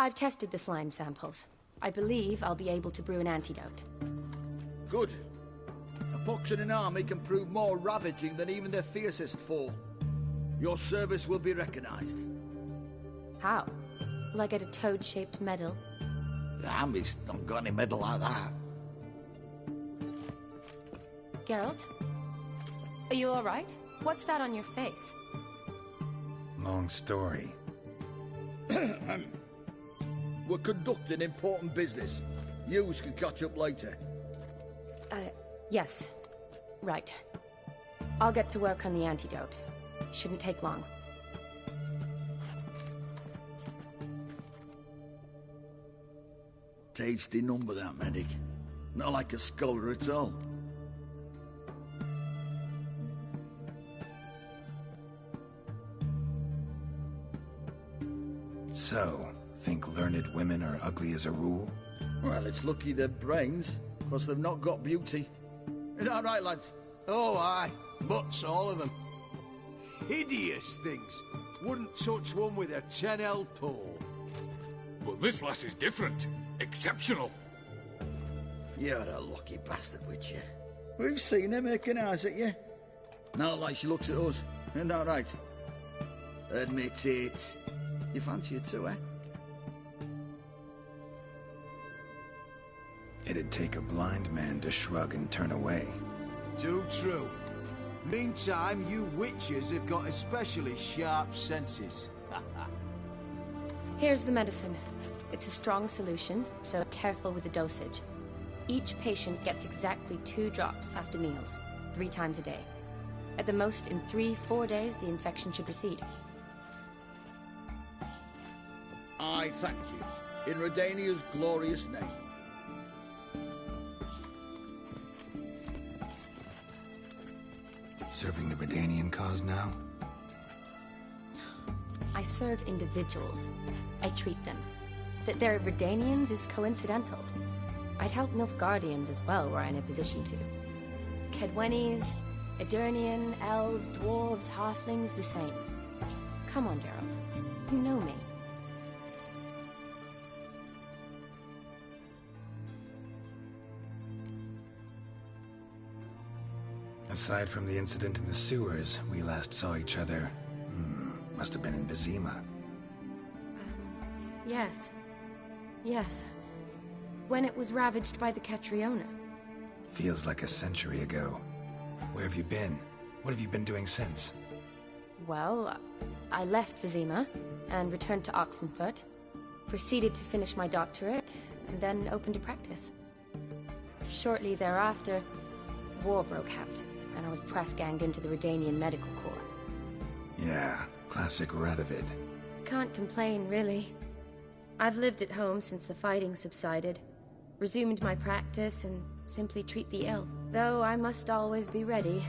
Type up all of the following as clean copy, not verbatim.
I've tested the slime samples. I believe I'll be able to brew an antidote. Good. A pox in an army can prove more ravaging than even their fiercest foe. Your service will be recognized. How? Will I get a toad-shaped medal? The army's not got any medal like that. Geralt? Are you alright? What's that on your face? Long story. We're conducting important business. Yous can catch up later. Yes. Right. I'll get to work on the antidote. Shouldn't take long. Tasty number, that, medic. Not like a scholar at all. So, think learned women are ugly as a rule? Well, it's lucky they're brains, because they've not got beauty. Is that right, lads? Oh, aye. Mutts, all of them. Hideous things. Wouldn't touch one with a 10L pole. Well, this lass is different. Exceptional. You're a lucky bastard, with you. We've seen her making eyes at you. Not like she looks at us. Isn't that right? Admit it. You fancy it too, eh? It'd take a blind man to shrug and turn away. Too true. Meantime, you witches have got especially sharp senses. Here's the medicine. It's a strong solution, so careful with the dosage. Each patient gets exactly 2 drops after meals, 3 times a day. At the most, in 3-4 days, the infection should recede. I thank you. In Redania's glorious name. Serving the Redanian cause now? I serve individuals. I treat them. That they're Redanians is coincidental. I'd help Nilfgaardians as well were I in a position to. Kedwenis, Edirnian, elves, dwarves, halflings, the same. Come on, Geralt. You know me. Aside from the incident in the sewers, we last saw each other... must have been in Vizima. Yes. Yes. When it was ravaged by the Catriona. Feels like a century ago. Where have you been? What have you been doing since? Well, I left Vizima and returned to Oxenfurt. Proceeded to finish my doctorate, and then opened a practice. Shortly thereafter, war broke out, and I was press-ganged into the Redanian Medical Corps. Yeah, classic Radovid. Can't complain, really. I've lived at home since the fighting subsided, resumed my practice, and simply treat the ill. Though I must always be ready,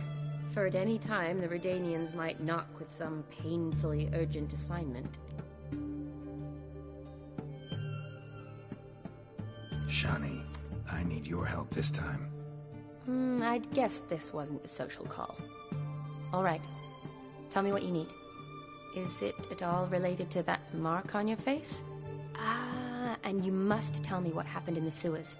for at any time the Redanians might knock with some painfully urgent assignment. Shani, I need your help this time. I'd guessed this wasn't a social call. All right. Tell me what you need. Is it at all related to that mark on your face? Ah, and you must tell me what happened in the sewers.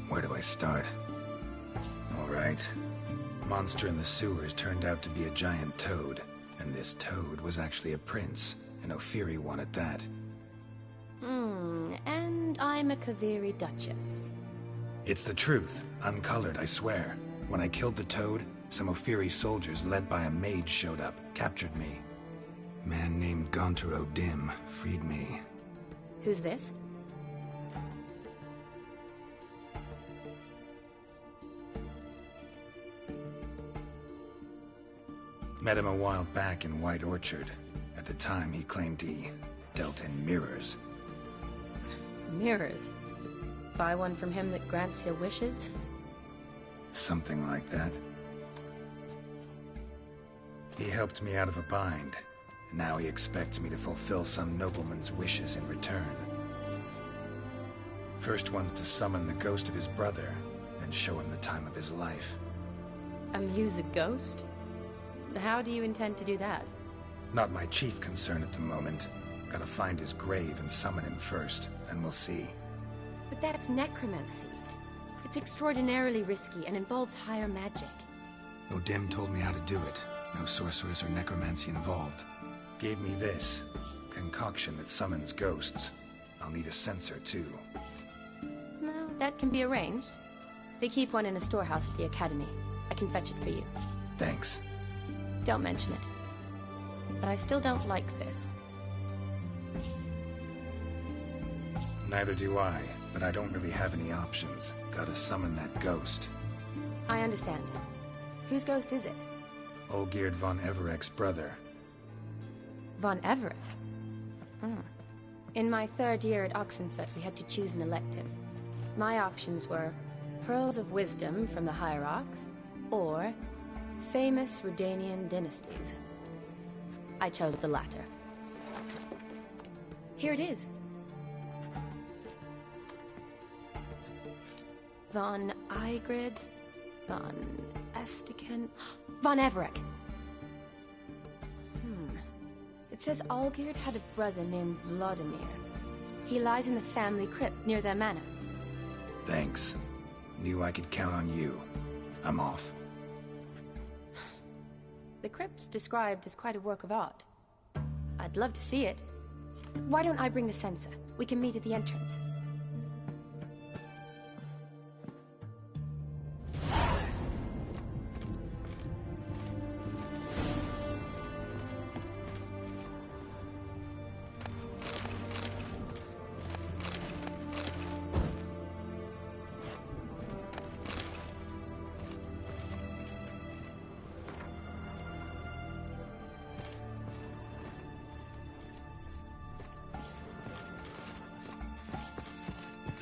Where do I start? All right. Monster in the sewers turned out to be a giant toad, and this toad was actually a prince, an Ophiri one at that. And I'm a Kaviri Duchess. It's the truth, uncolored, I swear. When I killed the toad, some Ophiri soldiers led by a mage showed up, captured me. Man named Gontaro Dim freed me. Who's this? Met him a while back in White Orchard. At the time, he claimed he dealt in mirrors. Mirrors. Buy one from him that grants your wishes? Something like that. He helped me out of a bind, and now he expects me to fulfill some nobleman's wishes in return. First one's to summon the ghost of his brother, and show him the time of his life. Amuse a ghost? How do you intend to do that? Not my chief concern at the moment. Gotta find his grave and summon him first, and we'll see. But that's necromancy. It's extraordinarily risky and involves higher magic. Odim told me how to do it. No sorceress or necromancy involved. Gave me this concoction that summons ghosts. I'll need a censer too. No, that can be arranged. They keep one in a storehouse at the academy. I can fetch it for you. Thanks. Don't mention it. But I still don't like this. Neither do I, but I don't really have any options. Gotta summon that ghost. I understand. Whose ghost is it? Olgierd von Everek's brother. Von Everek? In my third year at Oxenfoot, we had to choose an elective. My options were Pearls of Wisdom from the Hierarchs, or Famous Redanian Dynasties. I chose the latter. Here it is. Von Igrid, Von Estiken, Von Everek. It says Olgierd had a brother named Vladimir. He lies in the family crypt near their manor. Thanks. Knew I could count on you. I'm off. The crypt's described as quite a work of art. I'd love to see it. Why don't I bring the censer? We can meet at the entrance.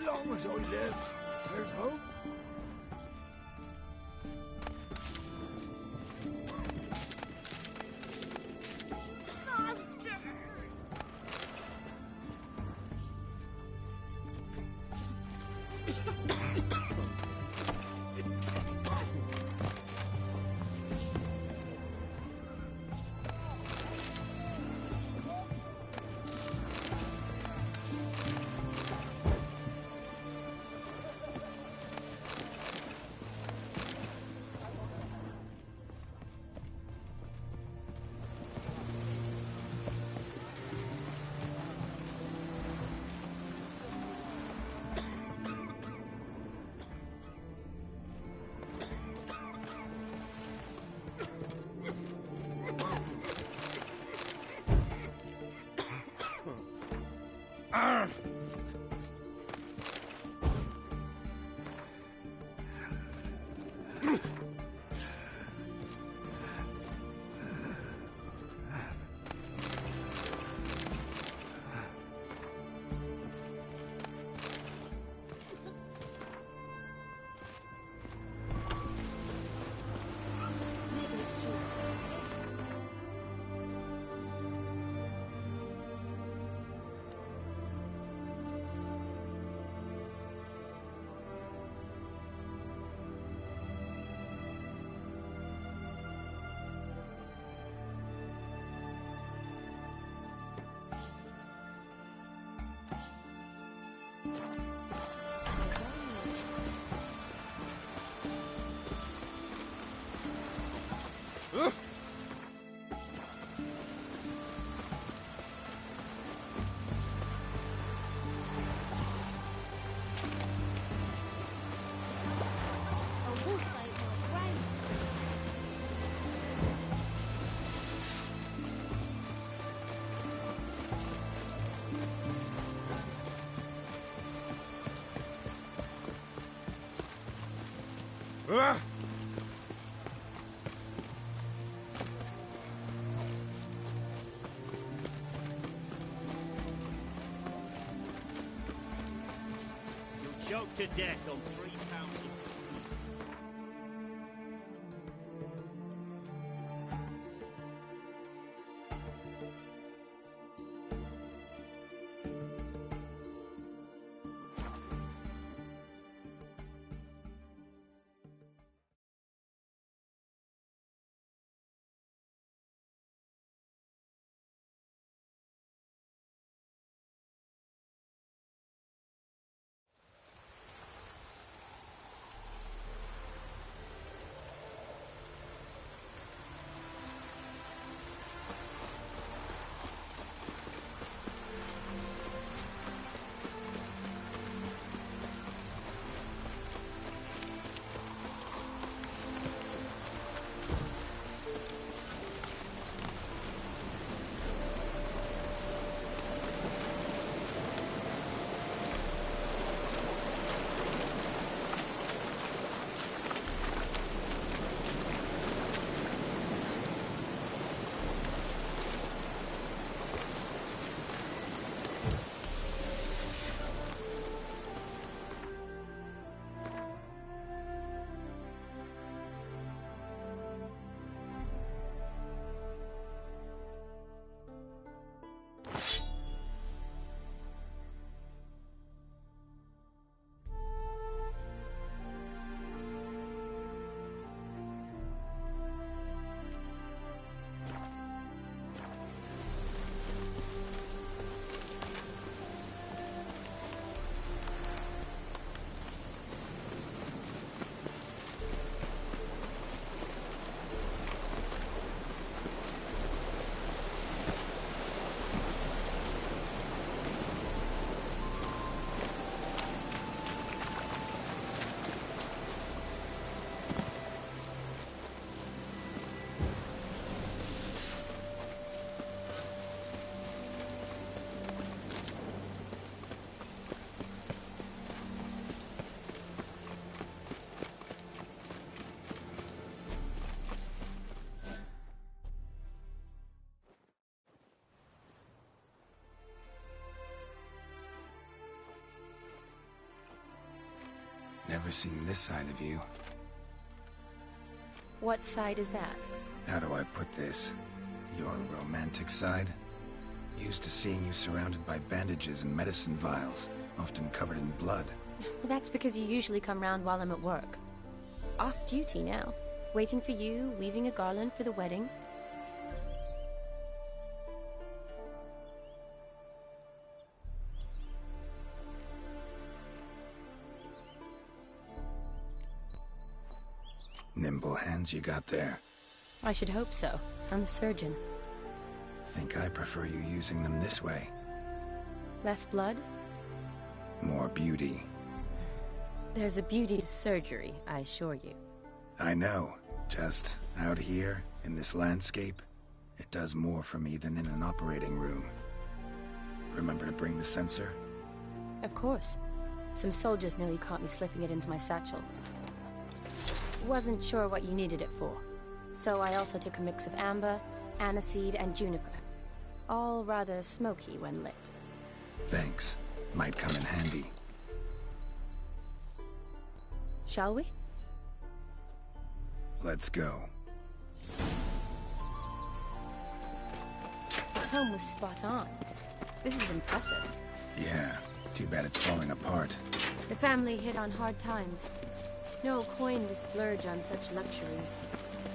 As long as I live, there's hope. Master! Ah! You'll choke to death on 3 pounds of stew. Never seen this side of you. What side is that? How do I put this? Your romantic side? Used to seeing you surrounded by bandages and medicine vials, often covered in blood. Well, that's because you usually come round while I'm at work. Off duty now. Waiting for you, weaving a garland for the wedding. Nimble hands you got there. I should hope so. I'm a surgeon. Think I prefer you using them this way. Less blood? More beauty. There's a beauty to surgery, I assure you. I know. Just out here, in this landscape, it does more for me than in an operating room. Remember to bring the sensor? Of course. Some soldiers nearly caught me slipping it into my satchel. Wasn't sure what you needed it for. So I also took a mix of amber, aniseed, and juniper. All rather smoky when lit. Thanks. Might come in handy. Shall we? Let's go. The tome was spot on. This is impressive. Yeah, too bad it's falling apart. The family hit on hard times. No coin to splurge on such luxuries.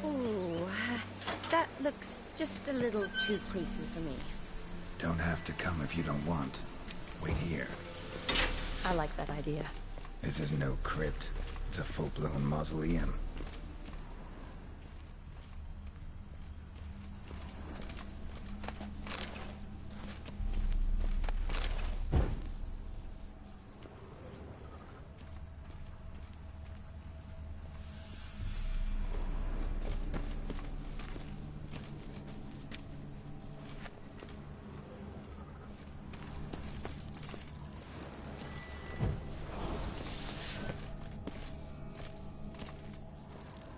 Ooh, that looks just a little too creepy for me. Don't have to come if you don't want. Wait here. I like that idea. This is no crypt. It's a full-blown mausoleum.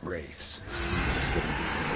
Wraiths. This wouldn't be easy.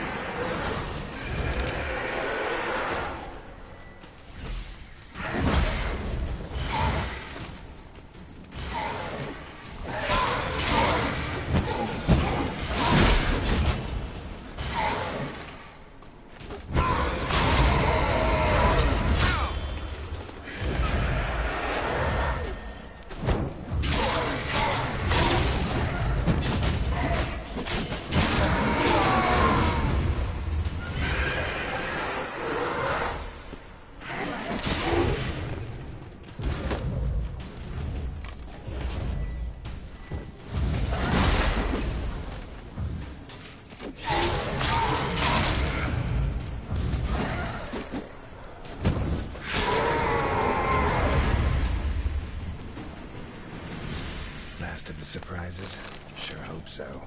Last of the surprises? Sure hope so.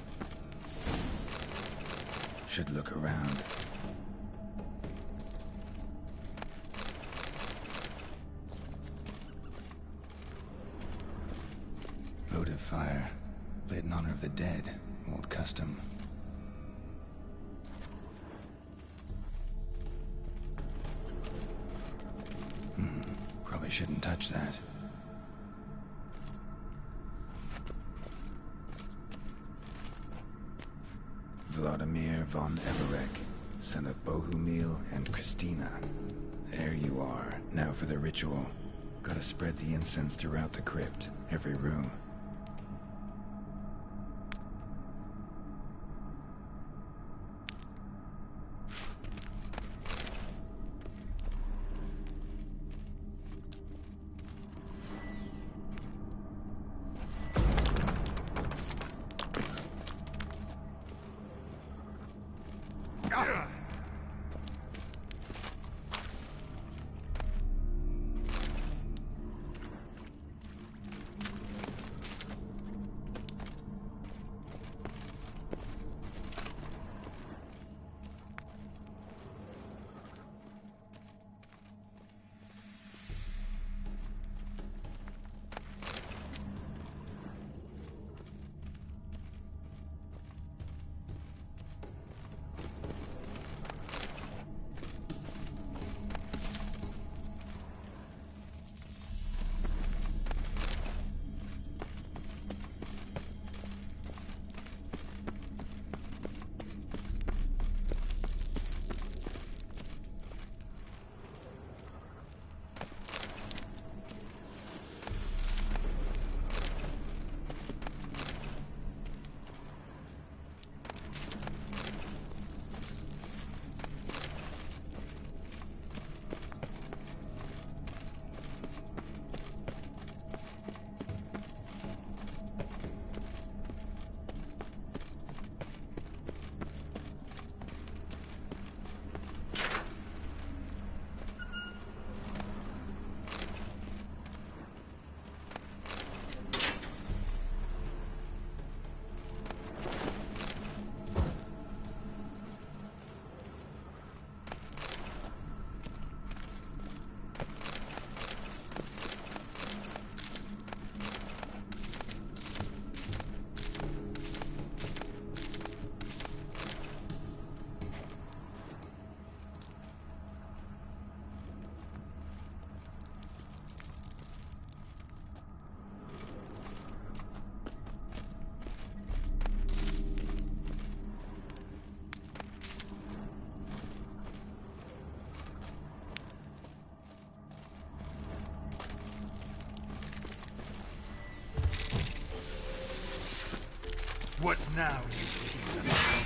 Should look around. Votive fire. Lit in honor of the dead. Old custom. Probably shouldn't touch that. Vladimir von Everek, son of Bohumil and Christina. There you are. Now for the ritual. Gotta spread the incense throughout the crypt, every room. What now, you piece of...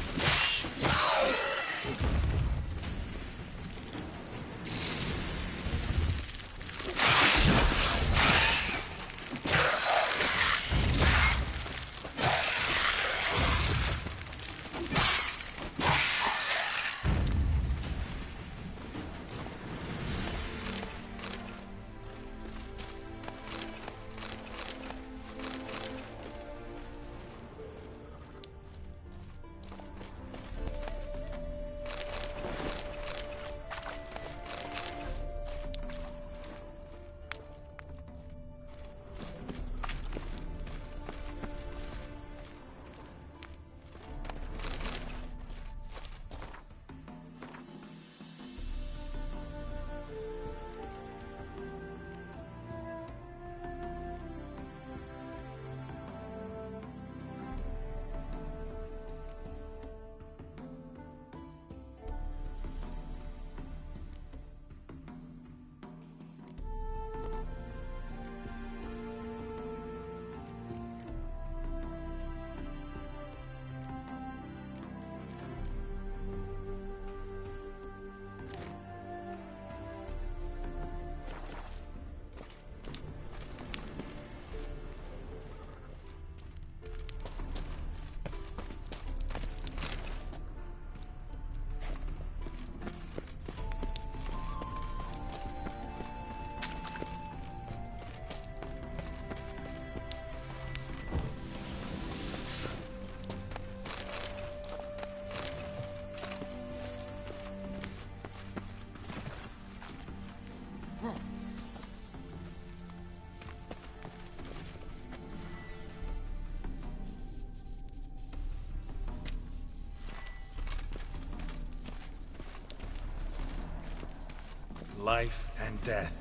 Life and death,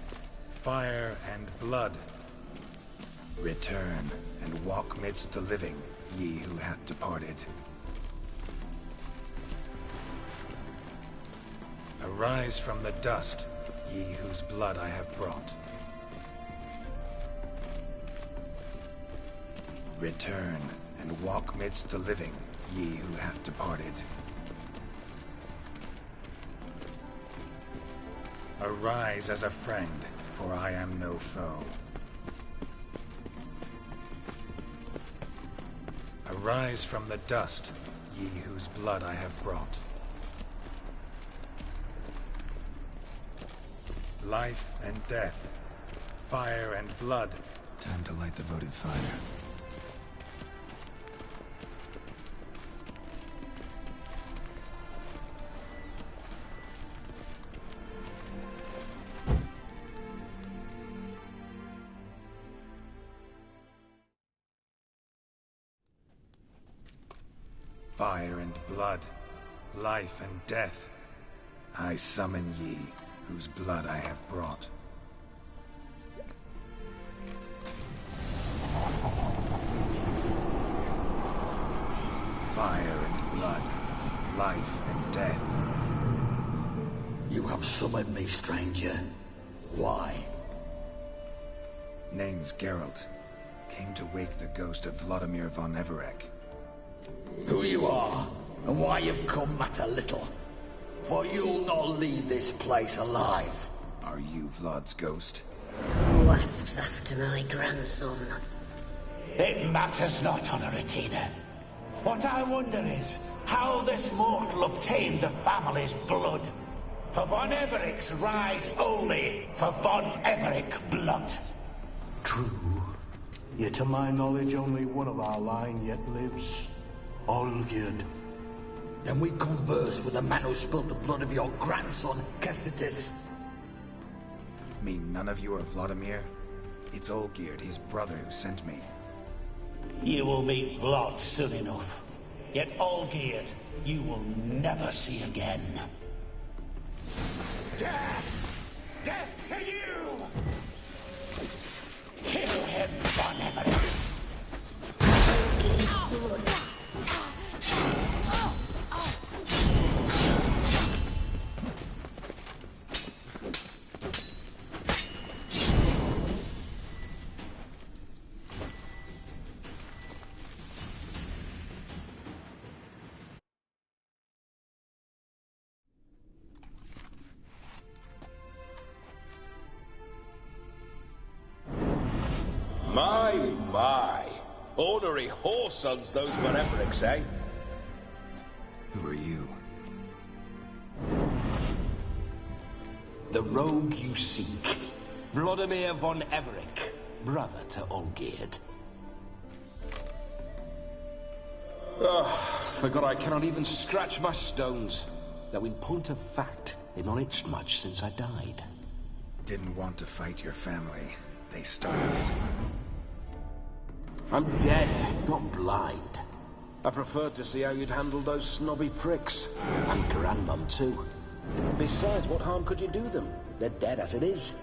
fire and blood. Return and walk midst the living, ye who hath departed. Arise from the dust, ye whose blood I have brought. Return and walk midst the living, ye who hath departed. Arise as a friend, for I am no foe. Arise from the dust, ye whose blood I have brought. Life and death, fire and blood. Time to light the votive fire. Fire and blood, life and death, I summon ye, whose blood I have brought. Fire and blood, life and death. You have summoned me, stranger. Why? Name's Geralt. Came to wake the ghost of Vladimir von Everec. Who you are, and why you've come matter little. For you'll not leave this place alive. Are you Vlad's ghost? Who asks after my grandson? It matters not, Honoratina. What I wonder is how this mortal obtained the family's blood. For von Everec's rise only for von Everec blood. True. Yet to my knowledge, only one of our line yet lives. Olgierd. Then we converse with the man who spilled the blood of your grandson, Kestetis. Mean none of you are Vladimir? It's Olgierd, his brother, who sent me. You will meet Vlad soon enough. Yet Olgierd, you will never see again. Death! Death to you! Kill him, von Everec! My. Ornery whoresons those von Everecs, eh? Who are you? The rogue you seek. Vladimir von Everec, brother to Olgierd. Forgot I cannot even scratch my stones. Though in point of fact, they've not itched much since I died. Didn't want to fight your family. They started it. I'm dead, not blind. I preferred to see how you'd handle those snobby pricks. And Grandmum, too. Besides, what harm could you do them? They're dead as it is.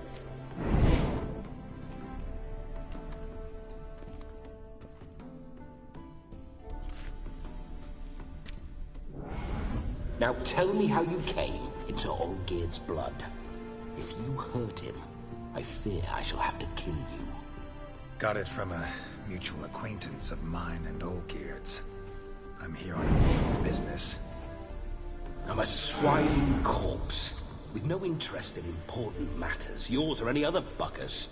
Now tell me how you came into Olgierd's blood. If you hurt him, I fear I shall have to kill you. Got it from a mutual acquaintance of mine and Olgierd's. I'm here on important business. I'm a swiding corpse, with no interest in important matters, yours or any other buggers.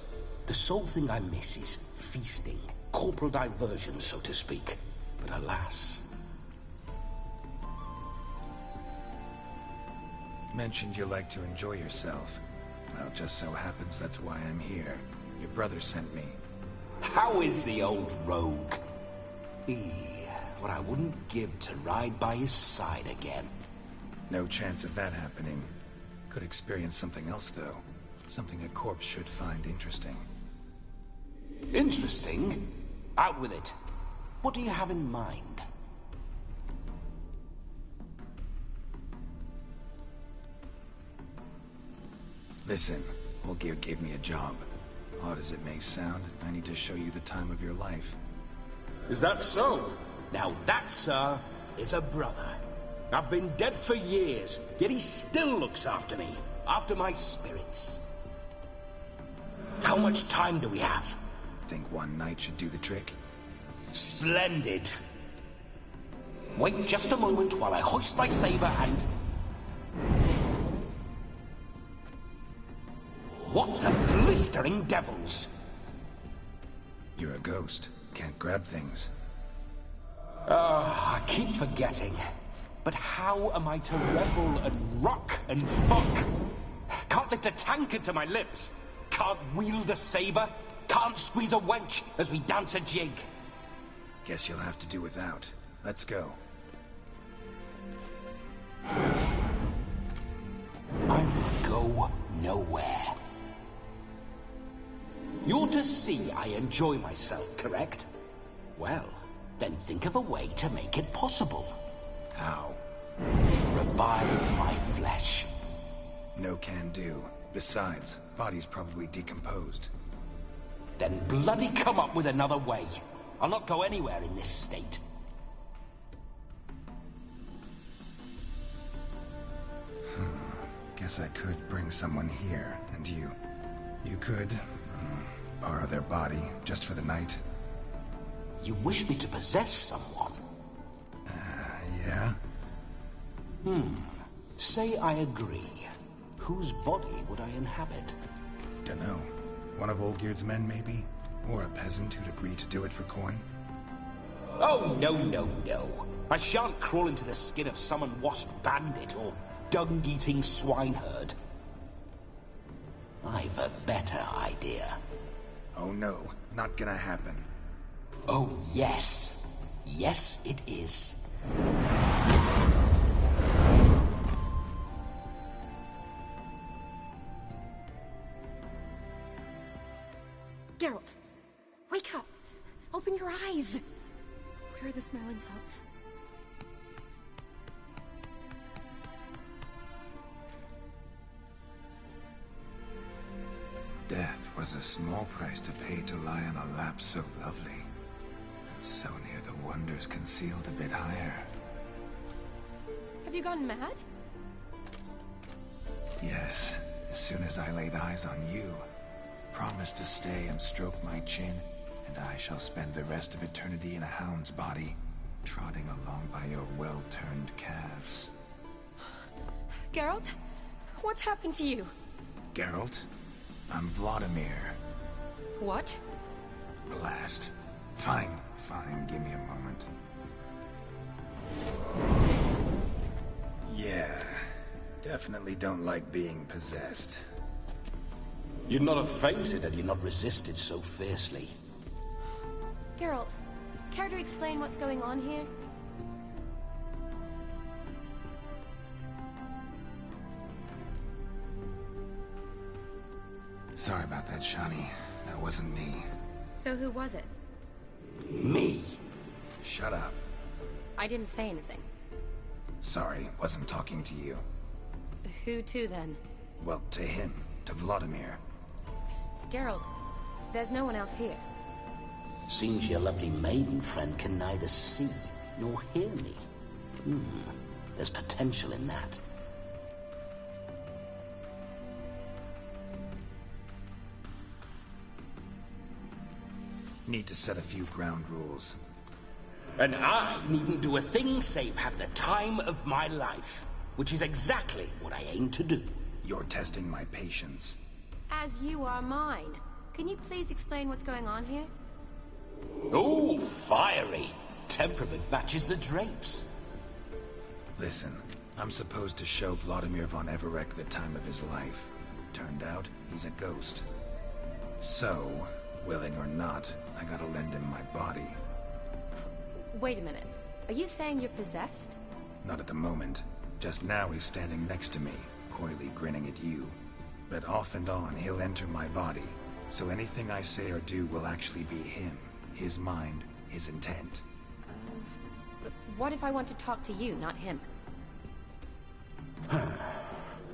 The sole thing I miss is feasting, corporal diversion, so to speak. But alas... Mentioned you like to enjoy yourself. Well, just so happens that's why I'm here. Your brother sent me. How is the old rogue? What I wouldn't give to ride by his side again. No chance of that happening. Could experience something else, though. Something a corpse should find interesting. Interesting? Out with it. What do you have in mind? Listen, Olgierd gave me a job. Odd as it may sound, I need to show you the time of your life. Is that so? Now that, sir, is a brother. I've been dead for years, yet he still looks after me, after my spirits. How much time do we have? Think one night should do the trick? Splendid. Wait just a moment while I hoist my saber and... What the blistering devils? You're a ghost. Can't grab things. I keep forgetting. But how am I to revel and rock and fuck? Can't lift a tankard to my lips. Can't wield a saber. Can't squeeze a wench as we dance a jig. Guess you'll have to do without. Let's go. I'll go nowhere. You're to see I enjoy myself, correct? Well, then think of a way to make it possible. How? Revive my flesh. No can do. Besides, body's probably decomposed. Then bloody come up with another way. I'll not go anywhere in this state. Guess I could bring someone here, and you could borrow their body just for the night. You wish me to possess someone? Yeah? Say I agree. Whose body would I inhabit? Dunno. One of Olgierd's men, maybe? Or a peasant who'd agree to do it for coin? Oh, no, no, no. I shan't crawl into the skin of some unwashed bandit or dung-eating swineherd. I've a better idea. Oh no, not gonna happen. Oh, yes. Yes, it is. Geralt, wake up! Open your eyes! Where are the smelling salts? Death was a small price to pay to lie on a lap so lovely, and so near the wonders concealed a bit higher. Have you gone mad? Yes, as soon as I laid eyes on you, promised to stay and stroke my chin, and I shall spend the rest of eternity in a hound's body, trotting along by your well-turned calves. Geralt? What's happened to you? Geralt? I'm Vladimir. What? Blast. Fine, give me a moment. Yeah, definitely don't like being possessed. You'd not have fainted had you not resisted so fiercely. Geralt, care to explain what's going on here? Sorry about that, Shani. That wasn't me. So who was it? Me? Shut up. I didn't say anything. Sorry, wasn't talking to you. Who to then? Well, to him. To Vladimir. Geralt, there's no one else here. Seems your lovely maiden friend can neither see nor hear me. There's potential in that. Need to set a few ground rules. And I needn't do a thing save have the time of my life, which is exactly what I aim to do. You're testing my patience. As you are mine. Can you please explain what's going on here? Oh, fiery. Temperament matches the drapes. Listen, I'm supposed to show Vladimir von Everec the time of his life. Turned out, he's a ghost. So, willing or not, I gotta lend him my body. Wait a minute. Are you saying you're possessed? Not at the moment. Just now he's standing next to me, coyly grinning at you. But off and on, he'll enter my body. So anything I say or do will actually be him. His mind, his intent. But what if I want to talk to you, not him?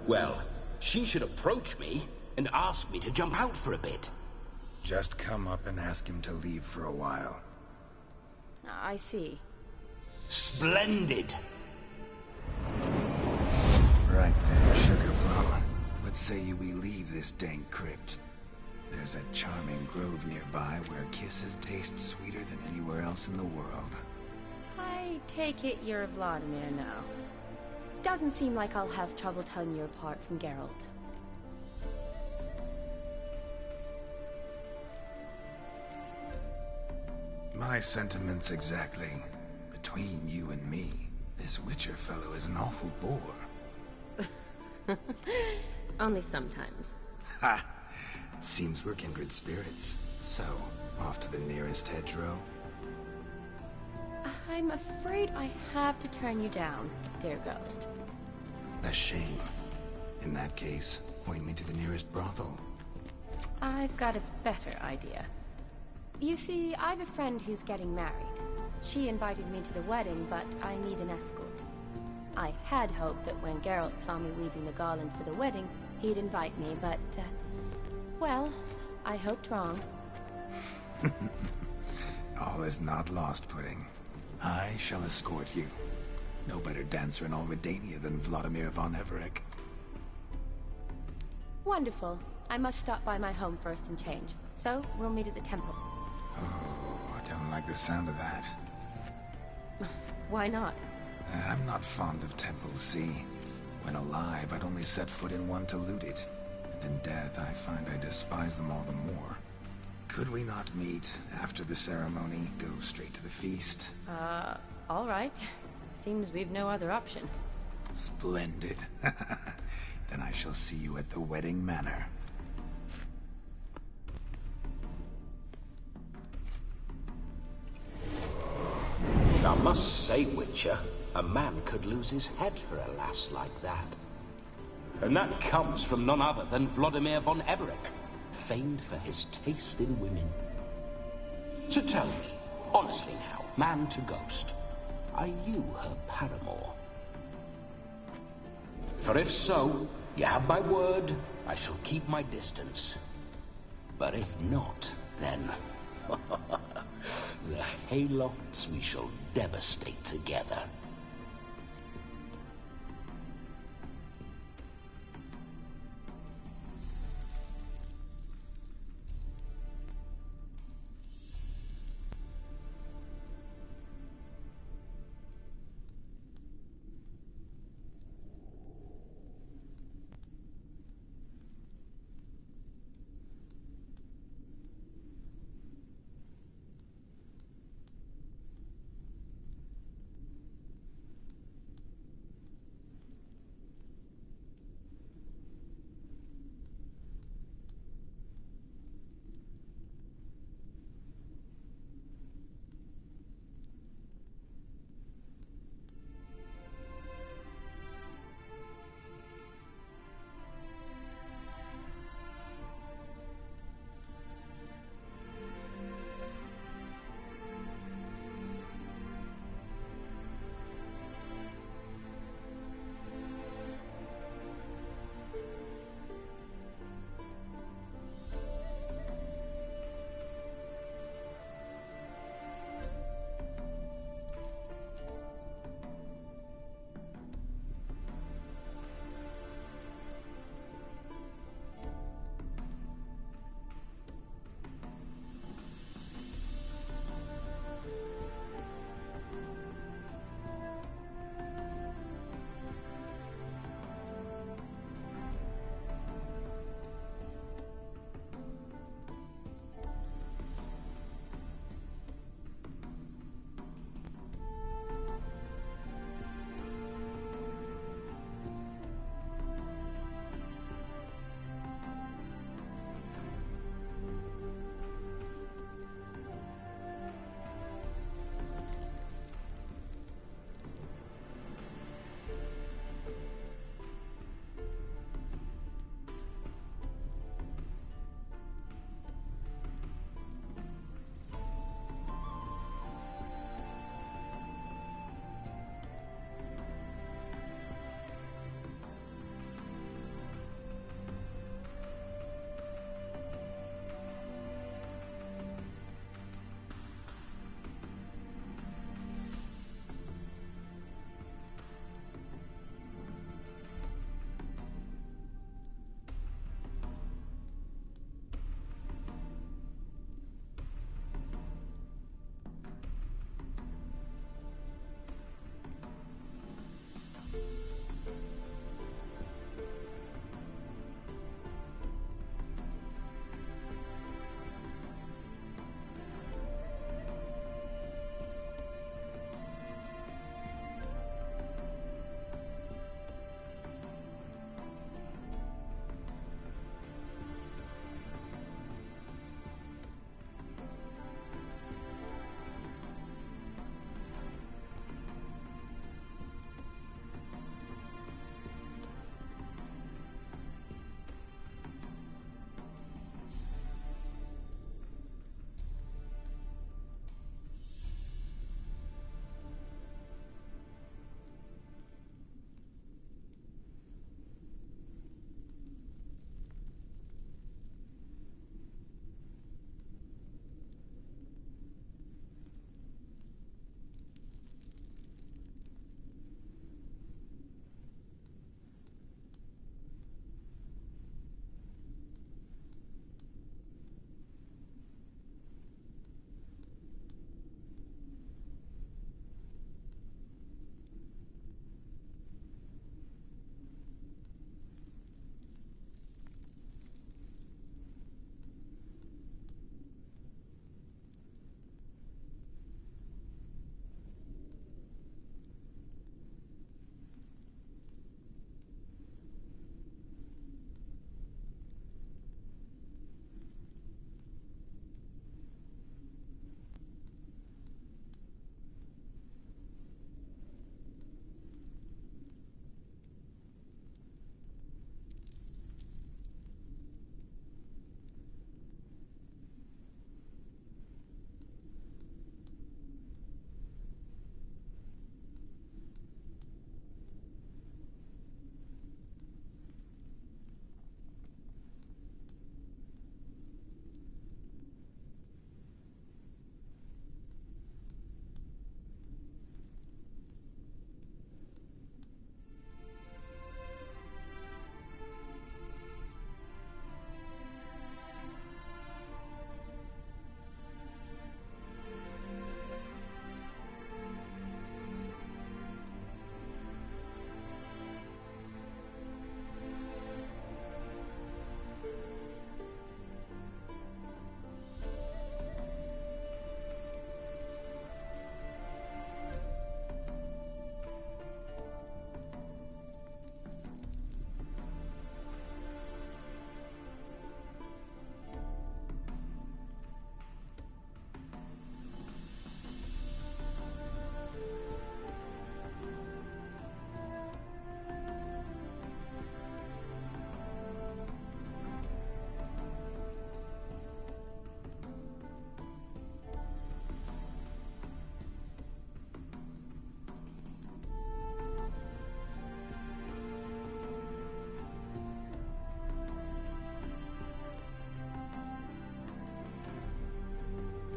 Well, She should approach me and ask me to jump out for a bit. Just come up and ask him to leave for a while. I see. Splendid! Right then, Sugar Plum. What say we leave this dank crypt? There's a charming grove nearby where kisses taste sweeter than anywhere else in the world. I take it you're Vladimir now. Doesn't seem like I'll have trouble telling you apart from Geralt. My sentiments exactly. Between you and me, this Witcher fellow is an awful bore. Only sometimes. Ha! Seems we're kindred spirits. So, off to the nearest hedgerow? I'm afraid I have to turn you down, dear ghost. A shame. In that case, point me to the nearest brothel. I've got a better idea. You see, I've a friend who's getting married. She invited me to the wedding, but I need an escort. I had hoped that when Geralt saw me weaving the garland for the wedding, he'd invite me, but, well, I hoped wrong. All is not lost, Pudding. I shall escort you. No better dancer in all Redania than Vladimir von Everec. Wonderful. I must stop by my home first and change. So, we'll meet at the temple. Oh, I don't like the sound of that. Why not? I'm not fond of temples, see? When alive, I'd only set foot in one to loot it. And in death, I find I despise them all the more. Could we not meet after the ceremony, go straight to the feast? All right. Seems we've no other option. Splendid. Then I shall see you at the wedding manor. I must say, Witcher, a man could lose his head for a lass like that. And that comes from none other than Vladimir von Everec, famed for his taste in women. So tell me, honestly now, man to ghost, are you her paramour? For if so, you have my word, I shall keep my distance. But if not, then... the Haylofts we shall devastate together.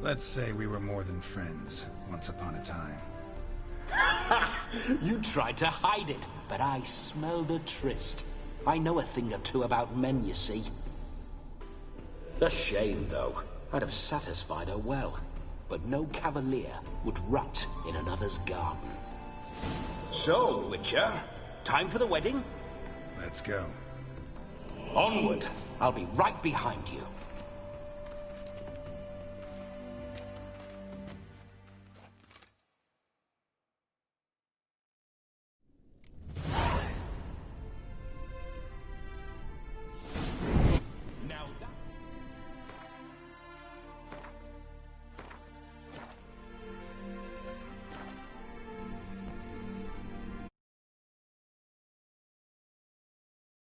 Let's say we were more than friends, once upon a time. You tried to hide it, but I smelled a tryst. I know a thing or two about men, you see. A shame, though. I'd have satisfied her well. But no cavalier would rot in another's garden. So, Witcher, time for the wedding? Let's go. Onward. I'll be right behind you.